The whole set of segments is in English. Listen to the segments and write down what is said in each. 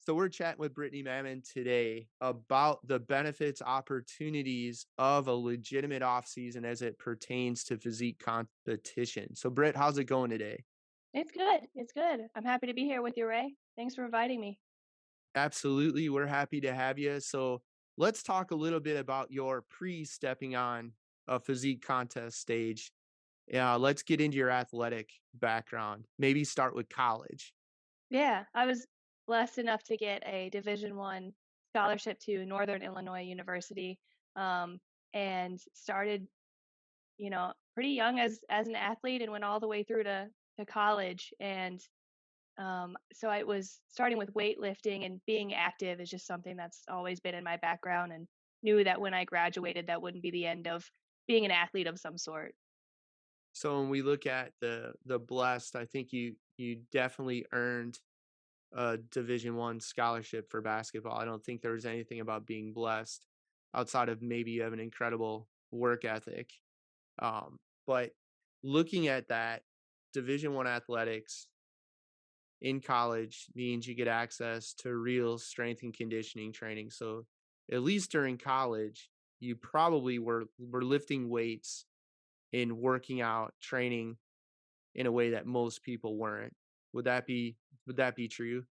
So we're chatting with Brittney Mamon today about the benefits, opportunities of a legitimate off season as it pertains to physique competition. So Britt, how's it going today? It's good. It's good. I'm happy to be here with you, Ray. Thanks for inviting me. Absolutely, we're happy to have you. So let's talk a little bit about your pre-stepping on a physique contest stage. Yeah, let's get into your athletic background. Maybe start with college. Yeah, I was blessed enough to get a Division 1 scholarship to Northern Illinois University, um, and started, pretty young as an athlete, and went all the way through to college. And so I was starting with weightlifting, and being active is just something that's always been in my background, and knew that when I graduated, that wouldn't be the end of being an athlete of some sort. So when we look at the blessed, I think you definitely earned a Division 1 scholarship for basketball. I don't think there was anything about being blessed outside of maybe you have an incredible work ethic. But looking at that, Division 1 athletics in college means you get access to real strength and conditioning training. So at least during college, you probably were lifting weights and working out, training in a way that most people weren't. Would that be true?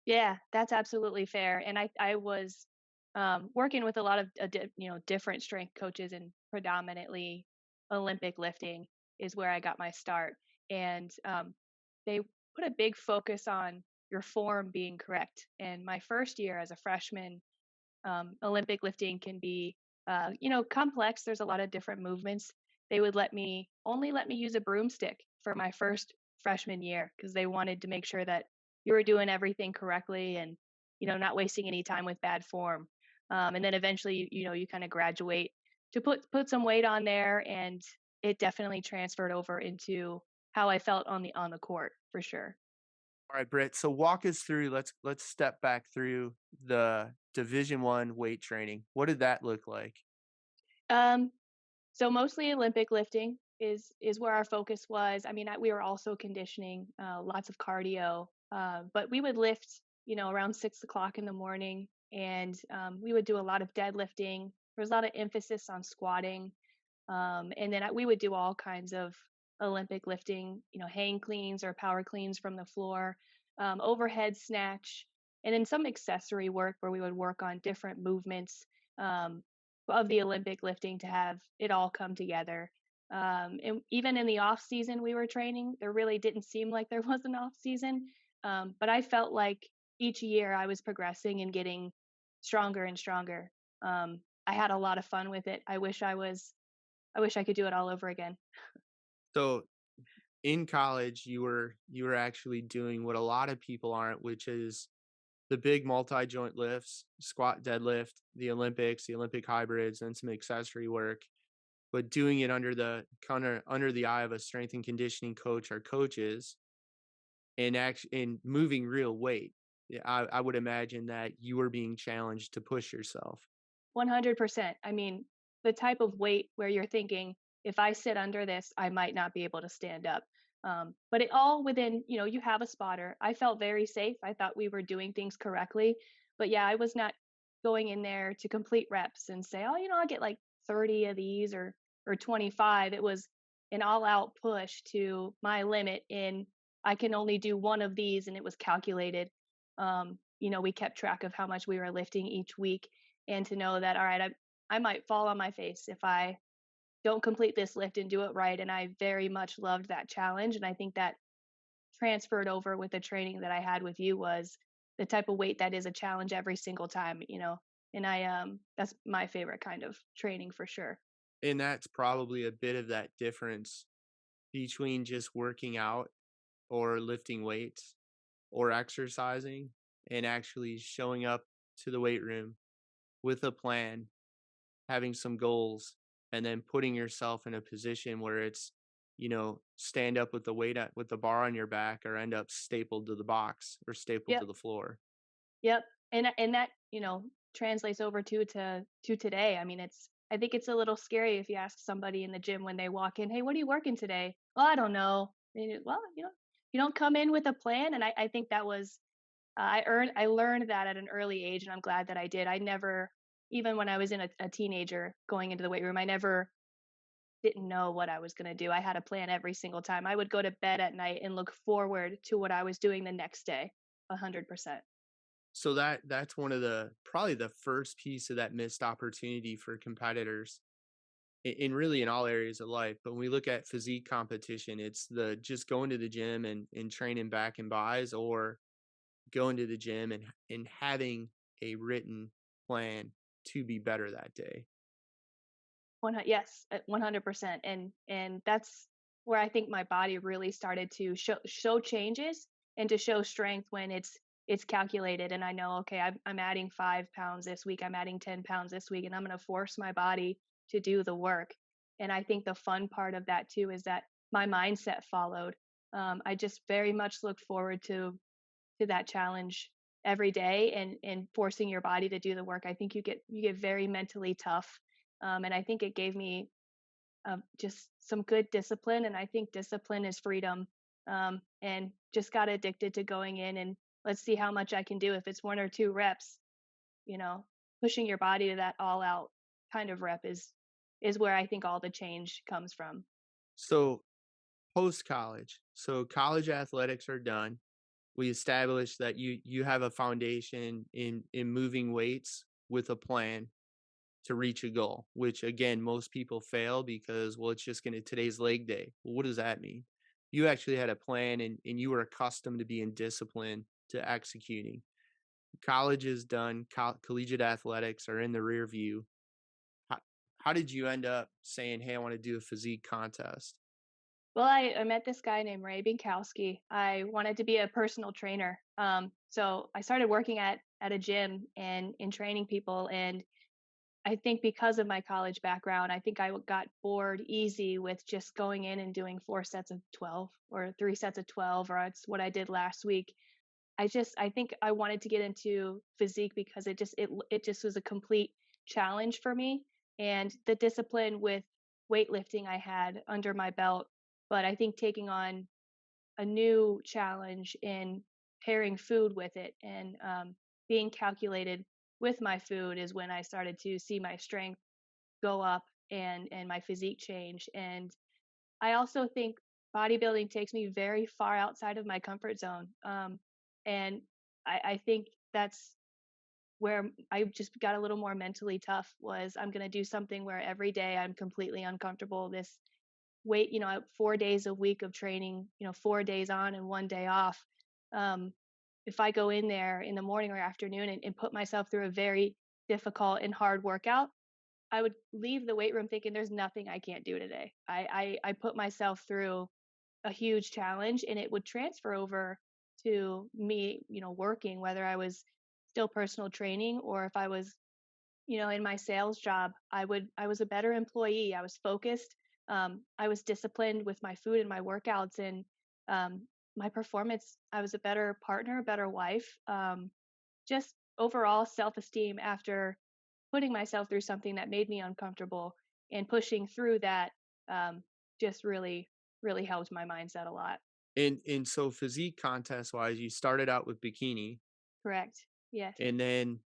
Yeah, that's absolutely fair. And I was working with a lot of different strength coaches, and predominantly Olympic lifting is where I got my start. And they put a big focus on your form being correct. And my first year as a freshman, Olympic lifting can be complex. There's a lot of different movements. They would let me use a broomstick for my first freshman year, because they wanted to make sure that you were doing everything correctly, and not wasting any time with bad form. And then eventually, you kind of graduate to put some weight on there, and it definitely transferred over into how I felt on the court for sure. All right, Britt. So walk us through. Let's step back through the Division 1 weight training. What did that look like? Um, So mostly Olympic lifting is where our focus was. I mean, we were also conditioning, lots of cardio, but we would lift, around 6 o'clock in the morning, and we would do a lot of deadlifting. There was a lot of emphasis on squatting, and then we would do all kinds of Olympic lifting, hang cleans or power cleans from the floor, overhead snatch, and then some accessory work where we would work on different movements. Of the Olympic lifting to have it all come together. And even in the off season we were training, there really didn't seem like there was an off season. But I felt like each year I was progressing and getting stronger and stronger. I had a lot of fun with it. I wish I could do it all over again. So in college, you were actually doing what a lot of people aren't, which is the big multi-joint lifts, squat, deadlift, the Olympics, the Olympic hybrids, and some accessory work, but doing it under the eye of a strength and conditioning coach or coaches and moving real weight. Yeah, I would imagine that you were being challenged to push yourself. 100%. I mean, the type of weight where you're thinking, if I sit under this, I might not be able to stand up. But it all within, you have a spotter. I felt very safe. I thought we were doing things correctly. But yeah, I was not going in there to complete reps and say, oh, I'll get like 30 of these or 25. It was an all out push to my limit in I can only do one of these, and it was calculated. We kept track of how much we were lifting each week, and to know that, all right, I might fall on my face if I don't complete this lift and do it right. And I very much loved that challenge. And I think that transferred over with the training that I had with you, was the type of weight that is a challenge every single time. And that's my favorite kind of training for sure. And that's probably a bit of that difference between just working out or lifting weights or exercising and actually showing up to the weight room with a plan, having some goals, and then putting yourself in a position where stand up with the with the bar on your back or end up stapled to the box or stapled to Yep. the floor. Yep. And that, translates over to today. I mean, I think it's a little scary if you ask somebody in the gym when they walk in, "Hey, what are you working today?" "Well, I don't know." Well, you don't come in with a plan. And I think that was I learned that at an early age, and I'm glad that I did. I never, even when I was in a teenager going into the weight room, I never didn't know what I was gonna do. I had a plan every single time. I would go to bed at night and look forward to what I was doing the next day, 100%. So that's one of the probably the first piece of that missed opportunity for competitors in really in all areas of life. But when we look at physique competition, it's the just going to the gym and training back and buys, or going to the gym and having a written plan to be better that day. Yes, 100%, and that's where I think my body really started to show changes and to show strength when it's calculated, and I know, okay, I'm adding 5 pounds this week, I'm adding 10 pounds this week, and I'm gonna force my body to do the work, and I think the fun part of that too is that my mindset followed. I just very much looked forward to that challenge every day and forcing your body to do the work. I think you get very mentally tough, and I think it gave me just some good discipline. And I think discipline is freedom. And just got addicted to going in and let's see how much I can do. If it's 1 or 2 reps, you know, pushing your body to that all out kind of rep is where I think all the change comes from. So post college, so college athletics are done. We established that you have a foundation in moving weights with a plan to reach a goal, which again, most people fail because, well, it's just going to today's leg day. Well, what does that mean? You actually had a plan and you were accustomed to being disciplined to executing. College is done. Collegiate athletics are in the rear view. How, how did you end up saying, hey, I want to do a physique contest? Well, I met this guy named Ray Binkowski. I wanted to be a personal trainer. So I started working at a gym and in training people. And I think because of my college background, I think got bored easy with just going in and doing 4 sets of 12 or 3 sets of 12, or it's what I did last week. I think I wanted to get into physique because it just was a complete challenge for me, and the discipline with weightlifting I had under my belt, but I think taking on a new challenge in pairing food with it and being calculated with my food is when I started to see my strength go up and my physique change. And I also think bodybuilding takes me very far outside of my comfort zone. And I think that's where I just got a little more mentally tough was I'm going to do something where every day I'm completely uncomfortable. This weight, 4 days a week of training, 4 days on and 1 day off. Um, if I go in there in the morning or afternoon and put myself through a very difficult and hard workout, I would leave the weight room thinking there's nothing I can't do today. I put myself through a huge challenge and it would transfer over to me, working, whether I was still personal training or if I was, in my sales job, I was a better employee. I was focused. I was disciplined with my food and my workouts and my performance. I was a better partner, a better wife. Just overall self-esteem after putting myself through something that made me uncomfortable and pushing through that just really helped my mindset a lot. And so physique contest wise, you started out with bikini Correct. Yes. and then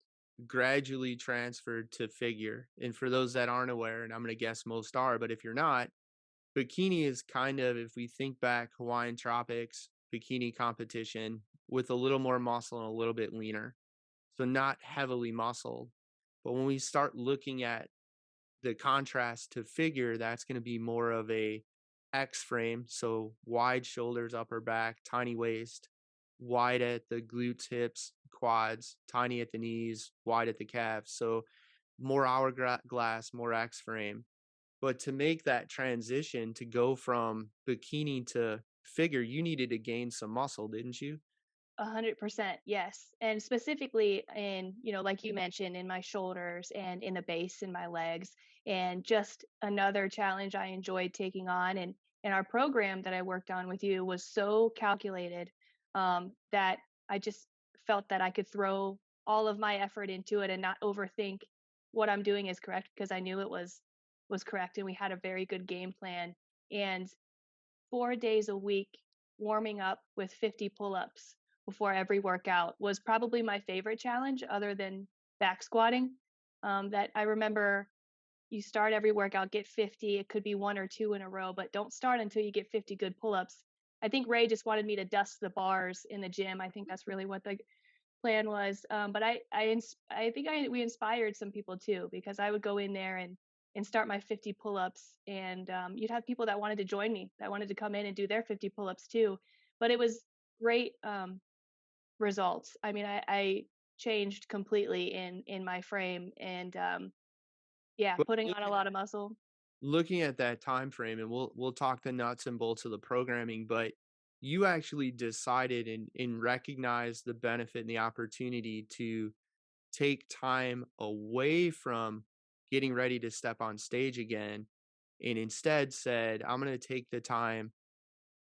gradually transferred to figure. And for those that aren't aware, and I'm going to guess most are, but if you're not, bikini is kind of, if we think back, Hawaiian Tropics, bikini competition with a little more muscle and a little bit leaner. So not heavily muscled. But when we start looking at the contrast to figure, that's going to be more of a X frame. So wide shoulders, upper back, tiny waist, wide at the glutes, hips, quads, tiny at the knees, wide at the calves. So more hourglass, more X frame. But to make that transition to go from bikini to figure, you needed to gain some muscle, didn't you? 100%, yes. And specifically in, like you mentioned, in my shoulders and in the base in my legs. And just another challenge I enjoyed taking on. And our program that I worked on with you was so calculated that I just felt that I could throw all of my effort into it and not overthink what I'm doing is correct because I knew it was correct. And we had a very good game plan. And 4 days a week warming up with 50 pull-ups before every workout was probably my favorite challenge other than back squatting. That I remember you start every workout, get 50. It could be one or two in a row, but don't start until you get 50 good pull ups. I think Ray just wanted me to dust the bars in the gym. I think that's really what the plan was. But I think we inspired some people too because I would go in there and start my 50 pull-ups, and you'd have people that wanted to join me, that wanted to come in and do their 50 pull-ups too. But it was great results. I mean, I changed completely in my frame, and yeah, But putting on a lot of muscle. looking at that time frame, and we'll talk the nuts and bolts of the programming, but you actually decided and recognized the benefit and the opportunity to take time away from getting ready to step on stage again, and instead said, "I'm gonna take the time,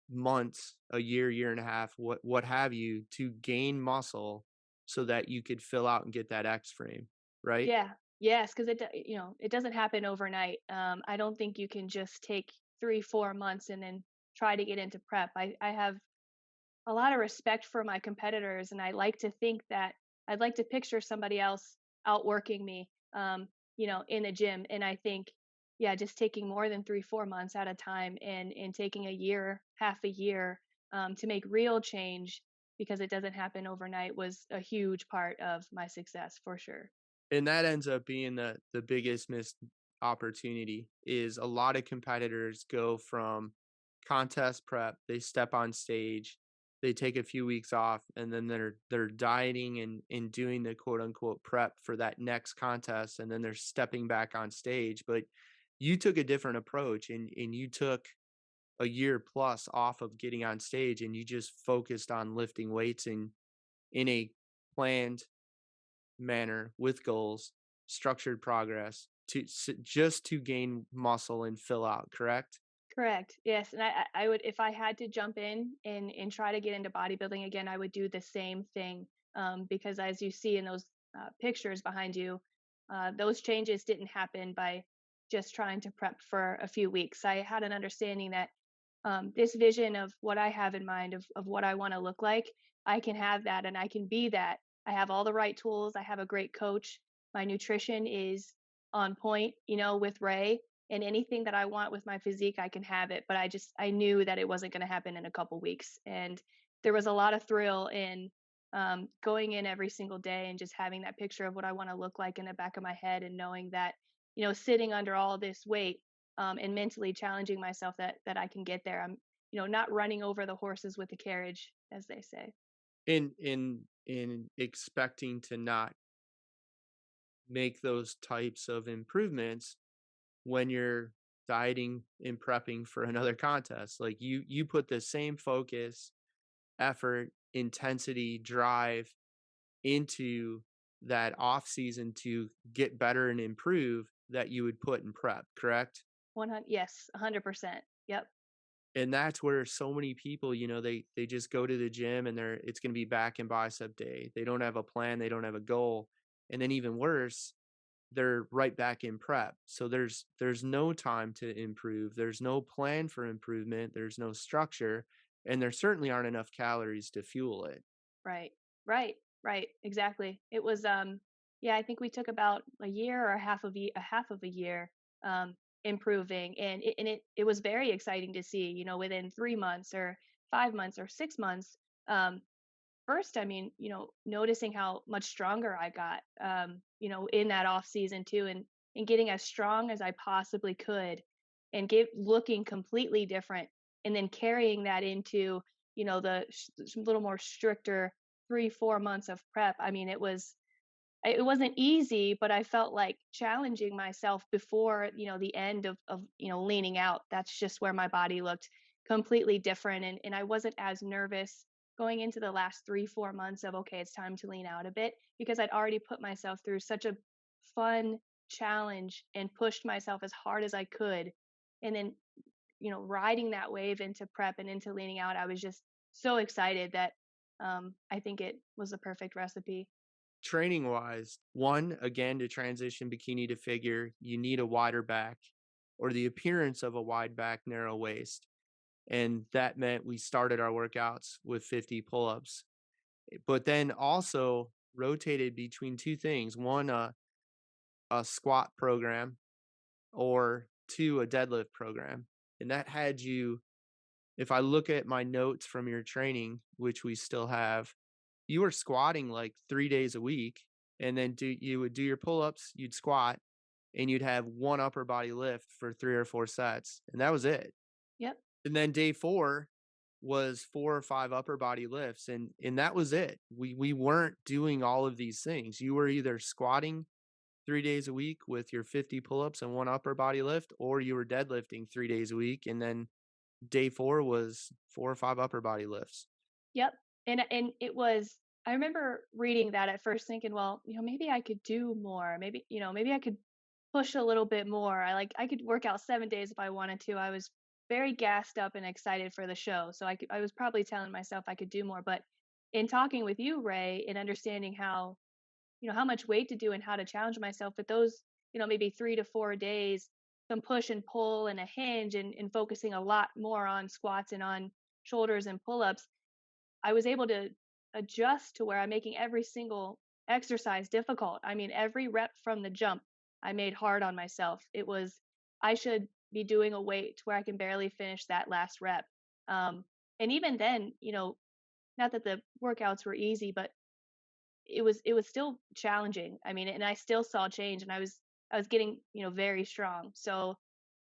months, a year, year and a half, what have you, to gain muscle so that you could fill out and get that X frame," right? Yeah. Yes, because it doesn't happen overnight. I don't think you can just take 3, 4 months and then try to get into prep. I have a lot of respect for my competitors, and I like to think that I'd like to picture somebody else outworking me, in the gym. And I think, yeah, just taking more than 3, 4 months at a time and taking a year, half a year, to make real change because it doesn't happen overnight was a huge part of my success for sure. And that ends up being the biggest missed opportunity is a lot of competitors go from contest prep, they step on stage, they take a few weeks off, and then they're dieting and doing the quote unquote prep for that next contest, and then they're stepping back on stage. But you took a different approach and you took a year plus off of getting on stage and you just focused on lifting weights in a planned manner with goals, structured progress just to gain muscle and fill out, correct? Correct. Yes, and I would, if I had to jump in and try to get into bodybuilding again, I would do the same thing, because as you see in those, pictures behind you, those changes didn't happen by just trying to prep for a few weeks. I had an understanding that, this vision of what I have in mind of what I wanna look like, I can have that and I can be that. I have all the right tools, I have a great coach, my nutrition is on point, with Ray, and anything that I want with my physique, I can have it. But I knew that it wasn't going to happen in a couple weeks, and there was a lot of thrill in going in every single day and just having that picture of what I want to look like in the back of my head, and knowing that sitting under all this weight, and mentally challenging myself that I can get there. I'm not running over the horses with the carriage, as they say. In expecting to not make those types of improvements when you're dieting and prepping for another contest. Like you put the same focus, effort, intensity, drive into that off season to get better and improve that you would put in prep, correct? 100, yes, 100%. Yep. And that's where so many people, they just go to the gym and it's going to be back and bicep day. They don't have a plan, they don't have a goal. And then even worse, they're right back in prep. So there's no time to improve. There's no plan for improvement. There's no structure, and there certainly aren't enough calories to fuel it. Right. Right. Right. Exactly. It was yeah, I think we took about a year or a half of a year improving, and it was very exciting to see, within 3 months or 5 months or 6 months. First, I mean, noticing how much stronger I got, in that off season too, and getting as strong as I possibly could, and get looking completely different, and then carrying that into, little more stricter 3, 4 months of prep. I mean, it wasn't easy, but I felt like challenging myself before, the end of leaning out. That's just where my body looked completely different, and I wasn't as nervous going into the last 3, 4 months of, okay, it's time to lean out a bit, because I'd already put myself through such a fun challenge and pushed myself as hard as I could. And then, riding that wave into prep and into leaning out, I was just so excited that I think it was the perfect recipe. Training wise, one, again, to transition bikini to figure, you need a wider back or the appearance of a wide back, narrow waist. And that meant we started our workouts with 50 pull ups. but then also rotated between 2 things. 1, a squat program, or 2, a deadlift program. And that had you, if I look at my notes from your training, which we still have, you were squatting like 3 days a week, and then you would do your pull-ups, you'd squat, and you'd have 1 upper body lift for 3 or 4 sets, and that was it. Yep. And then day 4 was 4 or 5 upper body lifts, and that was it. We weren't doing all of these things. You were either squatting 3 days a week with your 50 pull-ups and 1 upper body lift, or you were deadlifting 3 days a week, and then day 4 was 4 or 5 upper body lifts. Yep. And it was I remember reading that at first thinking, well, maybe I could do more. Maybe, maybe I could push a little bit more. I could work out 7 days if I wanted to. I was very gassed up and excited for the show. So I was probably telling myself I could do more, but in talking with you, Ray, and understanding how much weight to do and how to challenge myself with those, maybe 3 to 4 days, some push and pull and a hinge and focusing a lot more on squats and on shoulders and pull-ups, I was able to adjust to where I'm making every single exercise difficult. I mean, every rep from the jump, I made hard on myself. It was, I should be doing a weight to where I can barely finish that last rep. Um, and even then, not that the workouts were easy, but it was still challenging. I mean, and I still saw change, and I was getting very strong. So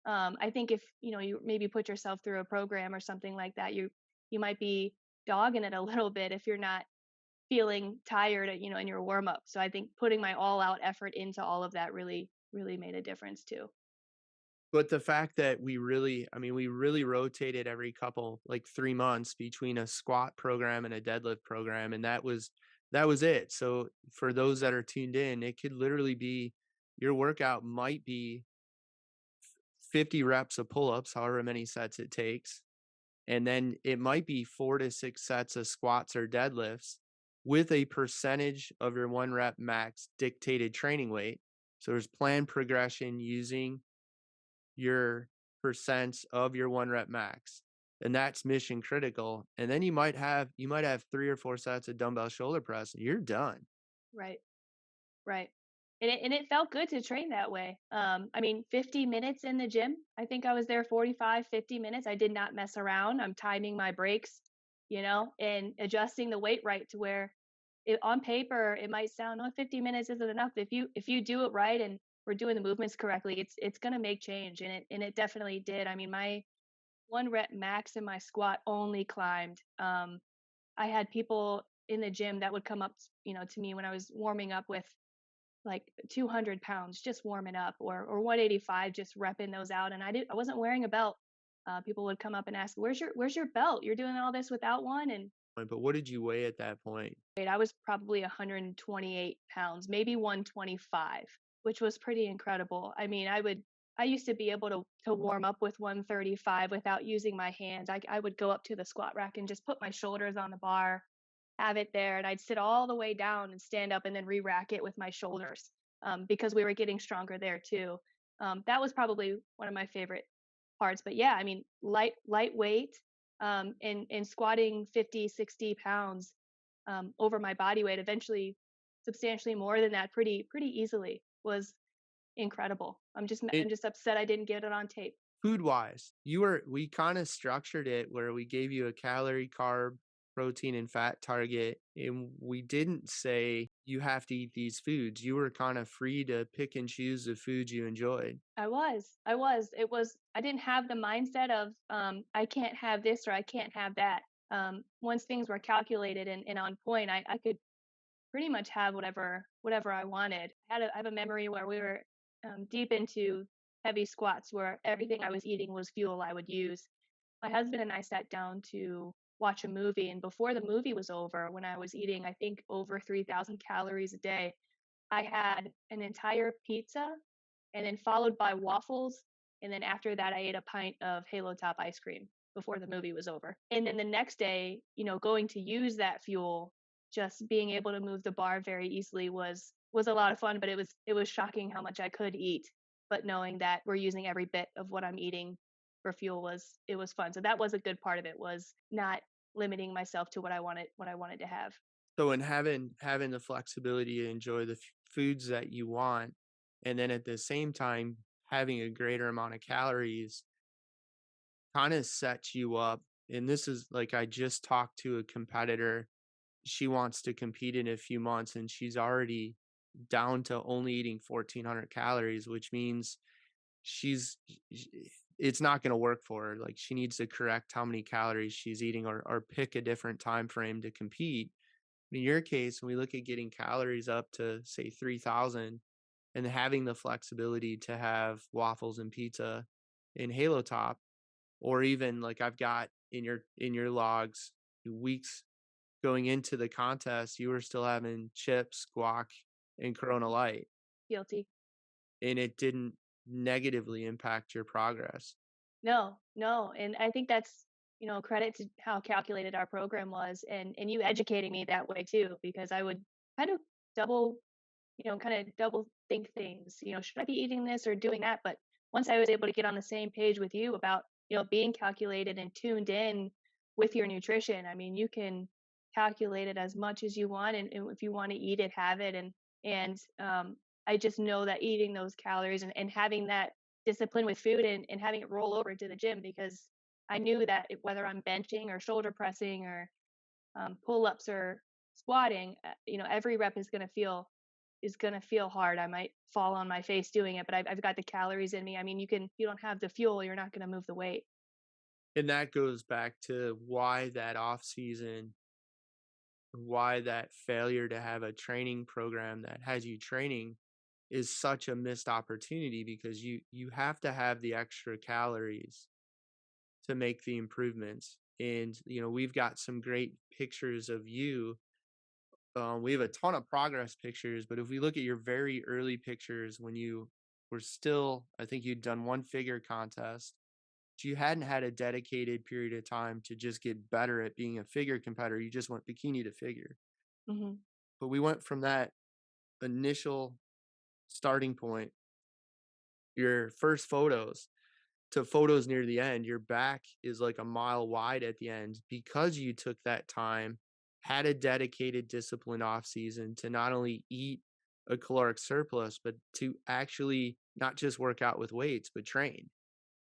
I think if you maybe put yourself through a program or something like that, you might be dogging it a little bit if you're not feeling tired in your warm up. So I think putting my all out effort into all of that really made a difference too. But the fact that we really rotated every couple, like 3 months between a squat program and a deadlift program, and that was it. So for those that are tuned in, it could literally be your workout might be 50 reps of pull-ups, however many sets it takes, and then it might be 4 to 6 sets of squats or deadlifts with a percentage of your 1 rep max dictated training weight. So there's planned progression using your percents of your 1 rep max, and that's mission critical. And then you might have 3 or 4 sets of dumbbell shoulder press, and you're done. Right. Right. And it felt good to train that way. I mean, 50 minutes in the gym. I think I was there 45, 50 minutes. I did not mess around. I'm timing my breaks, and adjusting the weight right to where on paper it might sound, oh, 50 minutes isn't enough. If you do it right and we're doing the movements correctly, it's going to make change. And it definitely did. I mean, my 1 rep max in my squat only climbed. I had people in the gym that would come up, to me when I was warming up with like 200 pounds just warming up, or 185 just repping those out, and I wasn't wearing a belt. People would come up and ask, where's your belt? You're doing all this without one? And But what did you weigh at that point? wait, I was probably 128 pounds, maybe 125, which was pretty incredible. I mean, I used to be able to warm up with 135 without using my hands. I would go up to the squat rack and just put my shoulders on the bar, have it there, and I'd sit all the way down and stand up and then re-rack it with my shoulders, because we were getting stronger there too. That was probably one of my favorite parts. But yeah, I mean, lightweight, and squatting 50, 60 pounds over my body weight, eventually substantially more than that, pretty easily, was incredible. I'm It just upset I didn't get it on tape. Food-wise, we kinda structured it where we gave you a calorie, carb, protein, and fat target, and we didn't say you have to eat these foods. You were kinda free to pick and choose the foods you enjoyed. I was. I didn't have the mindset of, I can't have this or I can't have that. Once things were calculated and on point, I could pretty much have whatever I wanted. I have a memory where we were deep into heavy squats where everything I was eating was fuel I would use. My husband and I sat down to watch a movie, and before the movie was over, when I was eating, I think over 3,000 calories a day, I had an entire pizza and then followed by waffles. And then after that, I ate a pint of Halo Top ice cream before the movie was over. And then the next day, going to use that fuel, just being able to move the bar very easily was a lot of fun. But it was shocking how much I could eat. But knowing that we're using every bit of what I'm eating for fuel was fun. So that was a good part of it, was not limiting myself to what I wanted to have. So in having the flexibility to enjoy the foods that you want, and then at the same time having a greater amount of calories kind of sets you up. And this is like I just talked to a competitor. She wants to compete in a few months and she's already down to only eating 1400 calories, which means she's sh- it's not going to work for her. Like she needs to correct how many calories she's eating or pick a different time frame to compete. In your case, when we look at getting calories up to say 3000 and having the flexibility to have waffles and pizza in Halo Top, or even like I've got in your logs weeks going into the contest, you were still having chips, guac, and Corona Light, Guilty. and it didn't negatively impact your progress. No, no, and I think that's, credit to how calculated our program was, and you educating me that way too, because I would kind of double kind of double think things. Should I be eating this or doing that? But once I was able to get on the same page with you about, being calculated and tuned in with your nutrition, I mean, you can calculate it as much as you want, and if you want to eat it, have it. And I just know that eating those calories and having that discipline with food and having it roll over to the gym because I knew that whether I'm benching or shoulder pressing or pull ups or squatting, every rep is gonna feel hard. I might fall on my face doing it, but I've got the calories in me. I mean, you don't have the fuel, you're not gonna move the weight. And that goes back to why that off season, why that failure to have a training program that has you training is such a missed opportunity because you have to have the extra calories to make the improvements. And we've got some great pictures of you. We have a ton of progress pictures, but if we look at your very early pictures when you were still, I think you'd done one figure contest, but you hadn't had a dedicated period of time to just get better at being a figure competitor. You just went bikini to figure. Mhm. But we went from that initial starting point, your first photos, to photos near the end. Your back is like a mile wide at the end because you took that time, had a dedicated disciplined off season to not only eat a caloric surplus, but to actually not just work out with weights, but train.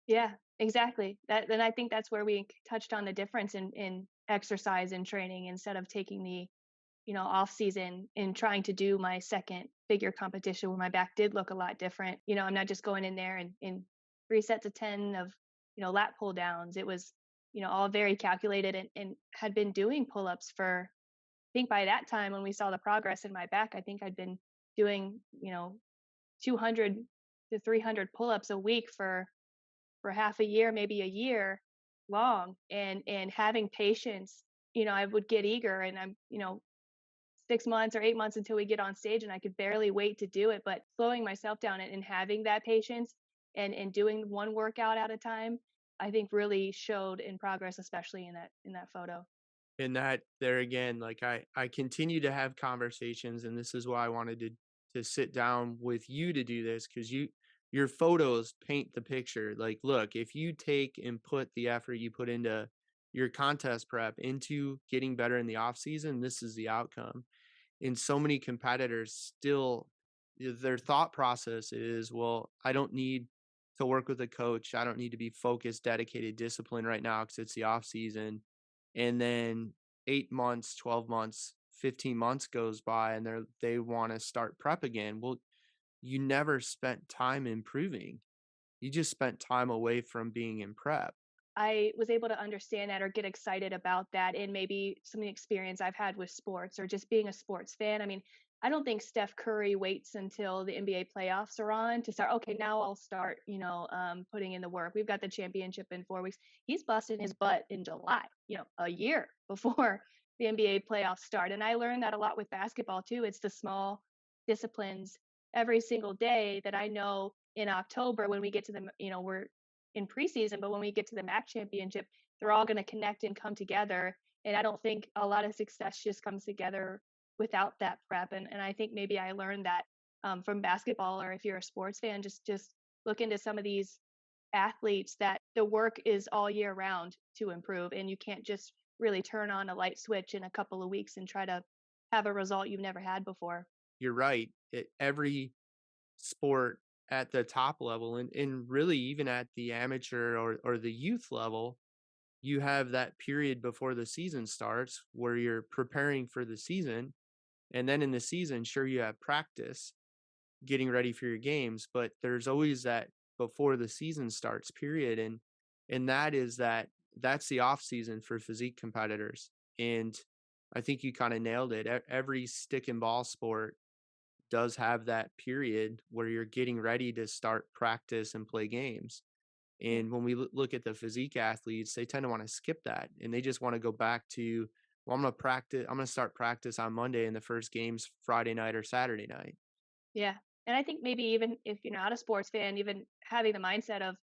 Yeah, exactly. Then I think that's where we touched on the difference in exercise and training instead of taking the, off season and trying to do my second figure competition where my back did look a lot different. I'm not just going in there and in 3 sets of 10 of, lat pull downs. It was, all very calculated and had been doing pull ups for, I think by that time when we saw the progress in my back, I think I'd been doing, 200 to 300 pull ups a week for half a year, maybe a year long, and having patience. I would get eager and I'm, 6 months or 8 months until we get on stage and I could barely wait to do it. But slowing myself down and having that patience and doing one workout at a time, I think really showed in progress, especially in that photo. And that there again, like I continue to have conversations, and this is why I wanted to sit down with you to do this because your photos paint the picture. Like, look, if you take and put the effort you put into your contest prep into getting better in the off season, this is the outcome. And so many competitors still their thought process is, well, I don't need to work with a coach. I don't need to be focused, dedicated, disciplined right now because it's the off season. And then 8 months, 12 months, 15 months goes by and they want to start prep again. Well, you never spent time improving. You just spent time away from being in prep. I was able to understand that or get excited about that and maybe some of the experience I've had with sports or just being a sports fan. I mean, I don't think Steph Curry waits until the NBA playoffs are on to start. Okay, now I'll start, putting in the work. We've got the championship in 4 weeks. He's busting his butt in July, a year before the NBA playoffs start. And I learned that a lot with basketball too. It's the small disciplines every single day that I know in October when we get to the, we're in preseason, but when we get to the MAC championship, they're all going to connect and come together. And I don't think a lot of success just comes together without that prep. And I think maybe I learned that from basketball, or if you're a sports fan, just look into some of these athletes that the work is all year round to improve, and you can't just really turn on a light switch in a couple of weeks and try to have a result you've never had before. You're right. Every sport at the top level and really even at the amateur or the youth level, you have that period before the season starts where you're preparing for the season. And then in the season, sure, you have practice getting ready for your games, but there's always that before the season starts period. And that's the off season for physique competitors. And I think you kind of nailed it. Every stick and ball sport does have that period where you're getting ready to start practice and play games. Yeah. And when we look at the physique athletes, they tend to want to skip that and they just want to go back to, well, I'm going to start practice on Monday and the first game's Friday night or Saturday night. Yeah. And I think maybe even if you're not a sports fan, even having the mindset of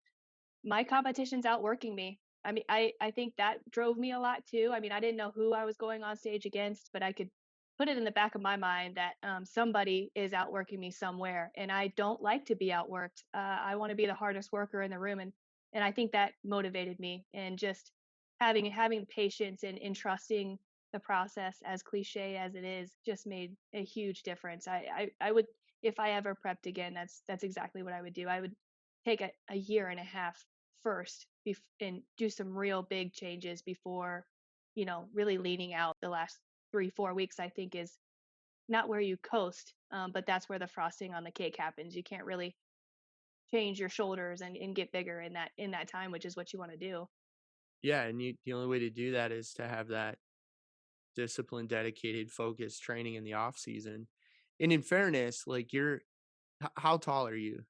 my competition's outworking me. I mean, I think that drove me a lot too. I mean, I didn't know who I was going on stage against, but I could put it in the back of my mind that somebody is outworking me somewhere, and I don't like to be outworked. I want to be the hardest worker in the room, and I think that motivated me. And just having patience and trusting the process, as cliche as it is, just made a huge difference. I would, if I ever prepped again, that's exactly what I would do. I would take a year and a half first and do some real big changes before, really leaning out. The last 3 4 weeks I think is not where you coast, but that's where the frosting on the cake happens. You can't really change your shoulders and get bigger in that time, which is what you want to do. Yeah, and the only way to do that is to have that disciplined, dedicated, focused training in the off season. And in fairness, like how tall are you?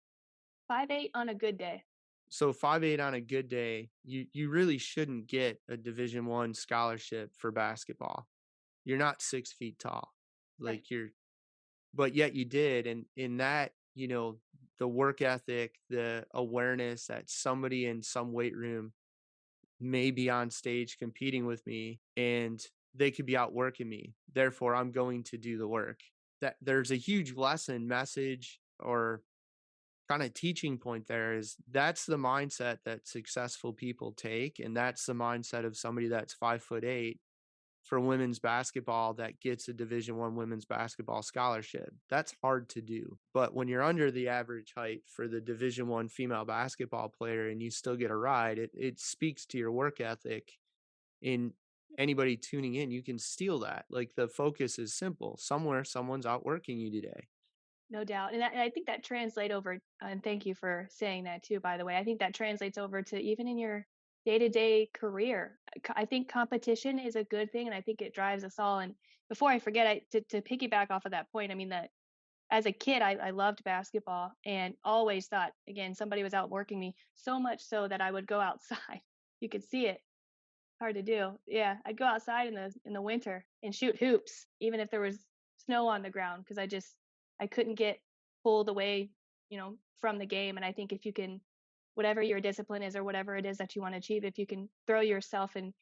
5'8" on a good day. So 5'8" on a good day, you really shouldn't get a Division 1 scholarship for basketball. You're not 6 feet tall. Right. Like but yet you did. And in that, the work ethic, the awareness that somebody in some weight room may be on stage competing with me and they could be outworking me. Therefore, I'm going to do the work. That there's a huge lesson, message, or kind of teaching point there is that's the mindset that successful people take. And that's the mindset of somebody that's 5'8" for women's basketball that gets a Division 1 women's basketball scholarship. That's hard to do. But when you're under the average height for the Division 1 female basketball player and you still get a ride, it speaks to your work ethic. In anybody tuning in, you can steal that. Like the focus is simple. Somewhere someone's outworking you today. No doubt, and I think that translate over, and thank you for saying that too, by the way. I think that translates over to even in your day-to-day career. I think competition is a good thing, and I think it drives us all. And before I forget, to piggyback off of that point, I mean that as a kid, I loved basketball and always thought, again, somebody was outworking me so much so that I would go outside. You could see it. Hard to do. Yeah, I'd go outside in the winter and shoot hoops, even if there was snow on the ground, because I couldn't get pulled away, from the game. And I think if you can, whatever your discipline is or whatever it is that you want to achieve, if you can throw yourself and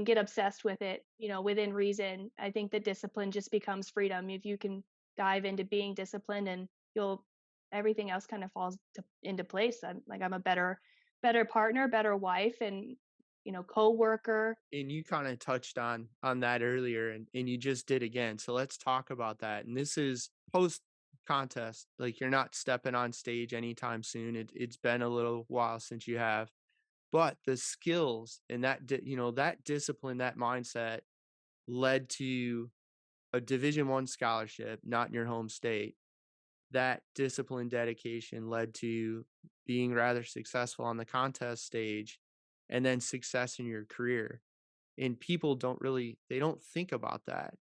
get obsessed with it, within reason, I think the discipline just becomes freedom. If you can dive into being disciplined, and you'll everything else kind of falls into place. I'm a better partner, better wife, and co-worker. And you kind of touched on that earlier and you just did again. So let's talk about that. And this is post contest. Like you're not stepping on stage anytime soon. It's been a little while since you have. But the skills and that discipline, that mindset led to a Division 1 scholarship, not in your home state. That discipline dedication led to being rather successful on the contest stage and then success in your career. And people they don't think about that.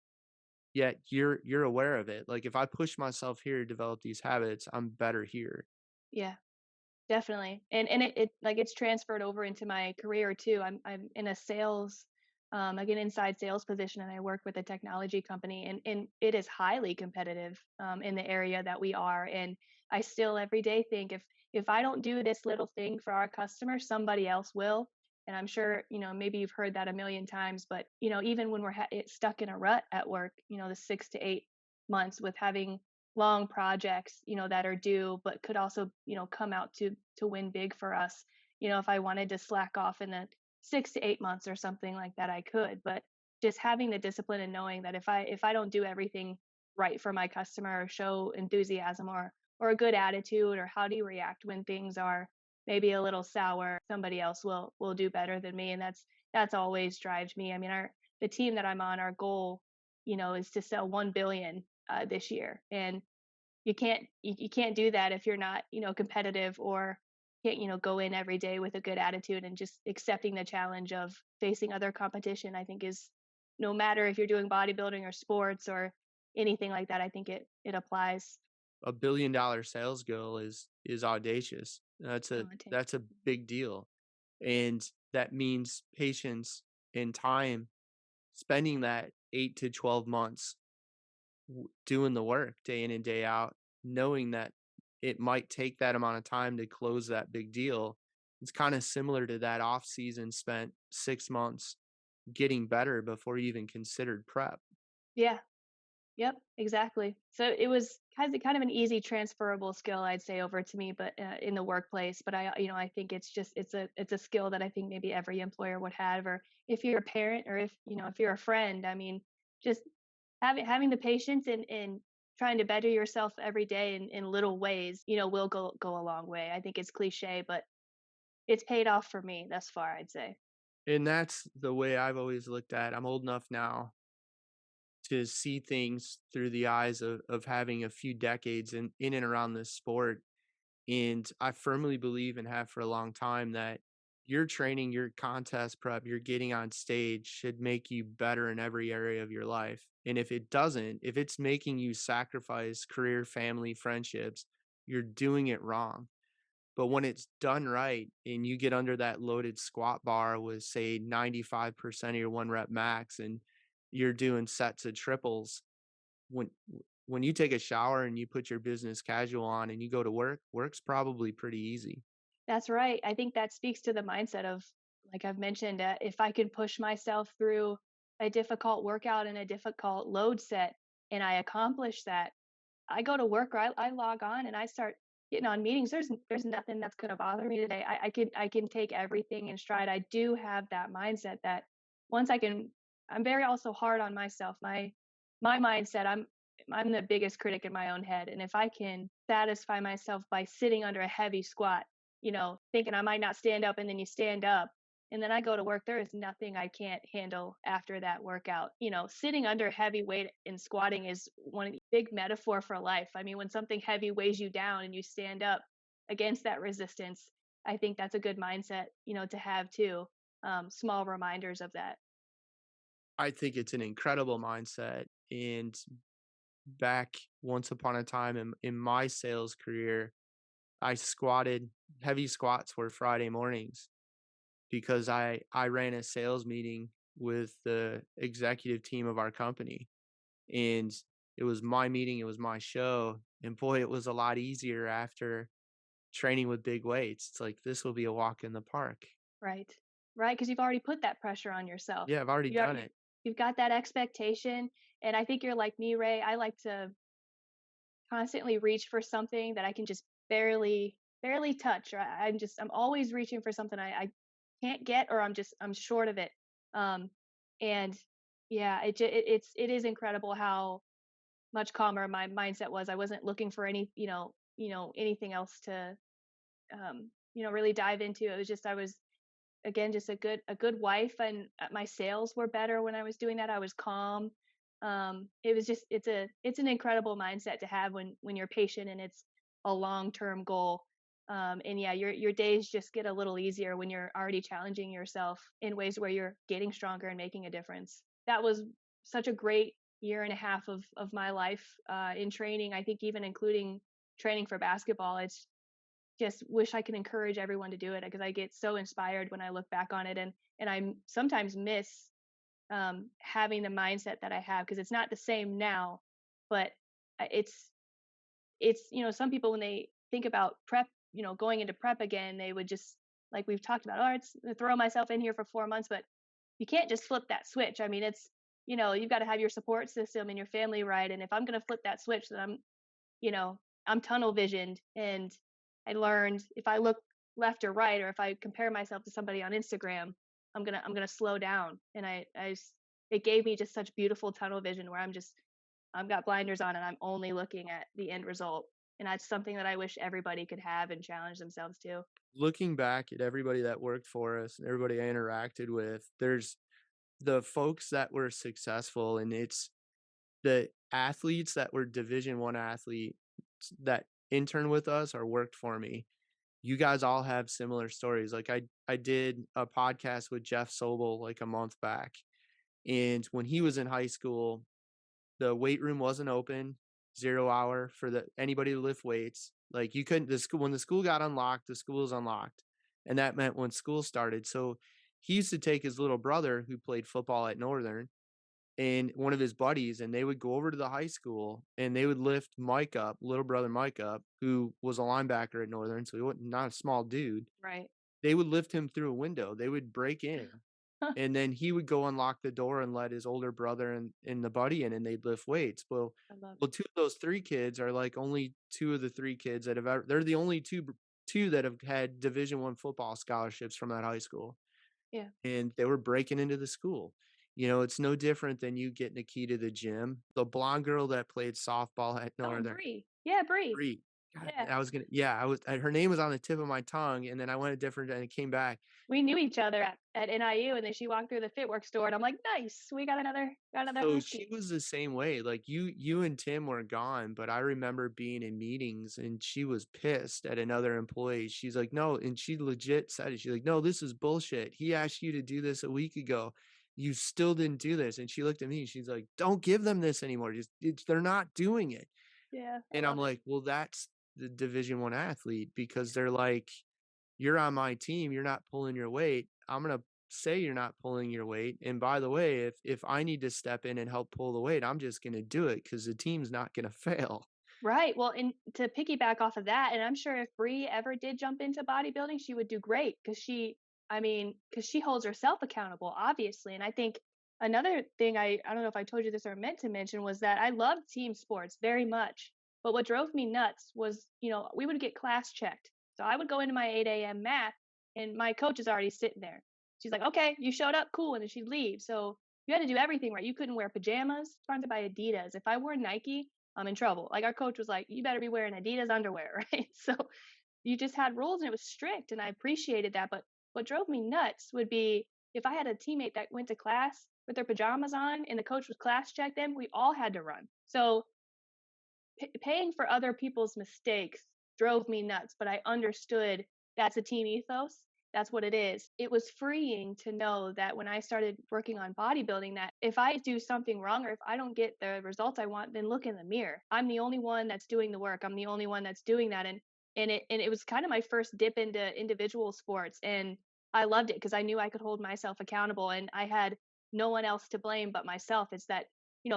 Yet you're aware of it. Like if I push myself here to develop these habits, I'm better here. Yeah. Definitely, and it like it's transferred over into my career too. I'm in a sales, like an inside sales position, and I work with a technology company, and it is highly competitive, in the area that we are. And I still every day think if I don't do this little thing for our customers, somebody else will. And I'm sure maybe you've heard that a million times, but even when we're stuck in a rut at work, the 6 to 8 months with having long projects, that are due, but could also, come out to win big for us. If I wanted to slack off in the 6 to 8 months or something like that, I could. But just having the discipline and knowing that if I don't do everything right for my customer or show enthusiasm or a good attitude or how do you react when things are maybe a little sour, somebody else will do better than me, and that's always drives me. I mean, our the team that I'm on, our goal, is to sell 1 billion this year, and you can't do that if you're not, competitive or can't, go in every day with a good attitude and just accepting the challenge of facing other competition, I think is no matter if you're doing bodybuilding or sports or anything like that, I think it applies. $1 billion sales goal is audacious. Daunting. That's a big deal. And that means patience and time, spending that 8 to 12 months doing the work day in and day out, knowing that it might take that amount of time to close that big deal. It's kind of similar to that off season spent 6 months getting better before you even considered prep. Yeah. Yep, exactly. So it was kind of an easy transferable skill, I'd say, over to me, but in the workplace. But I think it's a skill that I think maybe every employer would have, or if you're a parent, or if you're a friend. I mean, just having the patience and trying to better yourself every day in little ways, will go a long way. I think it's cliche, but it's paid off for me thus far, I'd say. And that's the way I've always looked at. I'm old enough now to see things through the eyes of having a few decades in and around this sport. And I firmly believe and have for a long time that your training, your contest prep, your getting on stage should make you better in every area of your life. And if it doesn't, if it's making you sacrifice career, family, friendships, you're doing it wrong. But when it's done right and you get under that loaded squat bar with, say, 95% of your one rep max and you're doing sets of triples, when when you take a shower and you put your business casual on and you go to work, work's probably pretty easy. That's right. I think that speaks to the mindset of, like I've mentioned, if I can push myself through a difficult workout and a difficult load set and I accomplish that, I go to work or I log on and I start getting on meetings. There's nothing that's going to bother me today. I can take everything in stride. I do have that mindset that once I can, I'm very also hard on myself. My mindset, I'm the biggest critic in my own head. And if I can satisfy myself by sitting under a heavy squat, thinking I might not stand up and then you stand up. And then I go to work, there is nothing I can't handle after that workout. Sitting under heavy weight and squatting is one of the big metaphor for life. I mean, when something heavy weighs you down and you stand up against that resistance, I think that's a good mindset, to have too. Small reminders of that. I think it's an incredible mindset. And back once upon a time in my sales career, I squatted heavy squats were Friday mornings because I ran a sales meeting with the executive team of our company. And it was my meeting, it was my show. And boy, it was a lot easier after training with big weights. It's like this will be a walk in the park. Right. Right, because 'cause you've already put that pressure on yourself. Yeah, I've already You are done you it. you've got that expectation, and I think you're like me, Ray. I like to constantly reach for something that I can just barely touch, or I'm always reaching for something I can't get, or I'm short of it. And yeah, it is incredible how much calmer my mindset was. I wasn't looking for anything else to really dive into. It was just I was again just a good wife, and my sales were better when I was doing that. I was calm. It was just it's an incredible mindset to have when you're patient and it's a long-term goal. And yeah, your days just get a little easier when you're already challenging yourself in ways where you're getting stronger and making a difference. That was such a great year and a half of my life in training. I think even including training for basketball. It's just wish I could encourage everyone to do it because I get so inspired when I look back on it, and I sometimes miss having the mindset that I have because it's not the same now, but it's some people when they think about prep, going into prep again, they would just like we've talked about, oh, it's throw myself in here for 4 months, but you can't just flip that switch. I mean, it's you've got to have your support system and your family right, and if I'm going to flip that switch, then you know, I'm tunnel visioned, and I learned if I look left or right or if I compare myself to somebody on Instagram, I'm going to slow down, and it gave me just such beautiful tunnel vision where I've got blinders on and I'm only looking at the end result. And that's something that I wish everybody could have and challenge themselves to. Looking back at everybody that worked for us and everybody I interacted with, there's the folks that were successful, and it's the athletes that were Division 1 athletes that intern with us or worked for me. You guys all have similar stories. Like I did a podcast with Jeff Sobel like a month back, and when he was in high school, the weight room wasn't open, 0 hour for anybody to lift weights. Like you couldn't the school when the school got unlocked, the school was unlocked. And that meant when school started. So he used to take his little brother who played football at Northern and one of his buddies, and they would go over to the high school and they would lift Mike up, little brother Mike up, who was a linebacker at Northern, so he wasn't not a small dude. Right. They would lift him through a window. They would break in, and then he would go unlock the door and let his older brother and the buddy in, and they'd lift weights. I love Well, it. 2 of those 3 kids are, like, only 2 of the 3 kids that have ever they're the only 2 that have had Division 1 football scholarships from that high school, Yeah. and they were breaking into the school. You know, it's no different than you getting a key to the gym. The blonde girl that played softball at Oh, Northern, Bree. Yeah, Bree. Bree, God, Yeah. I was gonna yeah, I was her name was on the tip of my tongue, and then I went a different and it came back. We knew each other at NIU, and then she walked through the Fitwork store, and I'm like, "Nice, we got another So she Husky." was the same way, like, you and Tim were gone, but I remember being in meetings, and she was pissed at another employee. She's like, "No," and she legit said it. She's like, "No, this is bullshit. He asked you to do this a week ago. You still didn't do this." And she looked at me, and she's like, "Don't give them this anymore. Just they're not doing it." Yeah, I And I'm love it. like, "Well, that's the Division 1 athlete because they're like, you're on my team, you're not pulling your weight. I'm gonna say you're not pulling your weight. And by the way, if I need to step in and help pull the weight, I'm just gonna do it because the team's not gonna fail." Right, well, and to piggyback off of that, and I'm sure if Bree ever did jump into bodybuilding, she would do great because because she holds herself accountable, obviously, and I think another thing I don't know if I told you this or meant to mention was that I loved team sports very much, but what drove me nuts was, we would get class checked. So I would go into my 8 AM math, and my coach is already sitting there. She's like, "Okay, you showed up, cool," and then she'd leave, so you had to do everything right. You couldn't wear pajamas, sponsored by Adidas. If I wore Nike, I'm in trouble. Like our coach was like, "You better be wearing Adidas underwear," right? So you just had rules and it was strict, and I appreciated that. But what drove me nuts would be if I had a teammate that went to class with their pajamas on and the coach was class checked them, we all had to run. So paying for other people's mistakes drove me nuts, but I understood that's a team ethos. That's what it is. It was freeing to know that when I started working on bodybuilding, that if I do something wrong or if I don't get the results I want, then look in the mirror. I'm the only one that's doing the work. I'm the only one that's doing that. And it was kind of my first dip into individual sports. And I loved it because I knew I could hold myself accountable and I had no one else to blame but myself. It's that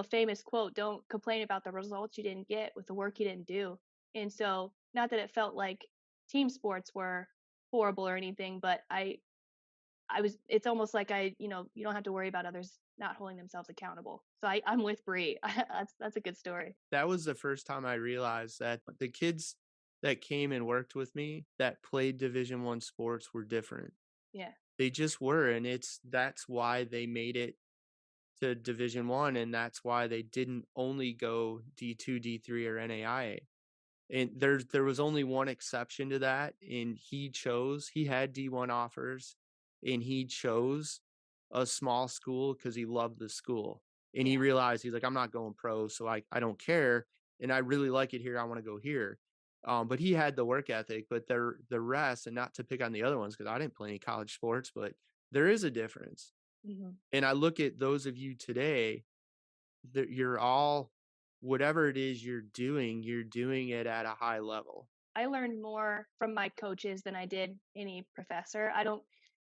famous quote, don't complain about the results you didn't get with the work you didn't do. And so, not that it felt like team sports were horrible or anything, but it's almost like you don't have to worry about others not holding themselves accountable. So I'm with Bree. That's a good story. That was the first time I realized that the kids that came and worked with me that played Division 1 sports were different. Yeah. They just were, and that's why they made it to Division 1, and that's why they didn't only go D2, D3, or NAIA. And there was only one exception to that, and he had D1 offers, and he chose a small school because he loved the school. And he Yeah. realized he's like, "I'm not going pro, so I don't care, and I really like it here, I wanna go here." But he had the work ethic, but the rest, and not to pick on the other ones because I didn't play any college sports, but there is a difference. Mhm. And I look at those of you today that you're all whatever it is you're doing it at a high level. I learned more from my coaches than I did any professor.